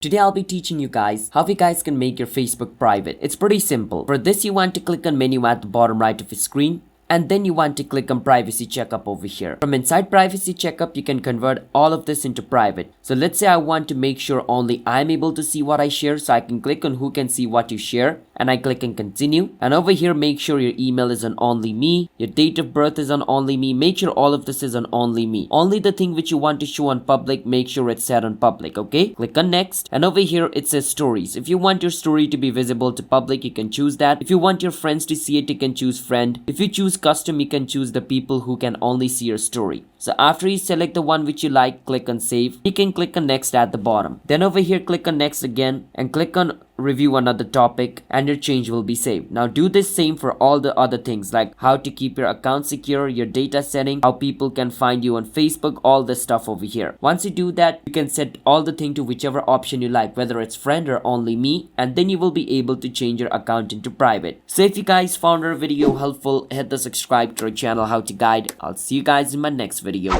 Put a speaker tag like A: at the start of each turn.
A: Today I'll be teaching you guys how you guys can make your Facebook private. It's pretty simple. For this you want to click on menu at the bottom right of your screen. And then you want to click on privacy checkup over here. From inside privacy checkup, you can convert all of this into private. So let's say I want to make sure only I'm able to see what I share. So I can click on who can see what you share. And I click on continue. And over here, make sure your email is on only me. Your date of birth is on only me. Make sure all of this is on only me. Only the thing which you want to show on public, make sure it's set on public, okay? Click on next. And over here, it says stories. If you want your story to be visible to public, you can choose that. If you want your friends to see it, you can choose friend. If you choose custom, you can choose the people who can only see your story. So after you select the one which you like, click on save. You can click on next at the bottom. Then over here, click on next again and click on review another topic and your change will be saved. Now do this same for all the other things like how to keep your account secure, your data setting, how people can find you on Facebook, all this stuff over here. Once you do that, you can set all the thing to whichever option you like, whether it's friend or only me, and then you will be able to change your account into private. So if you guys found our video helpful, hit the subscribe to our channel How to Guide. I'll see you guys in my next video.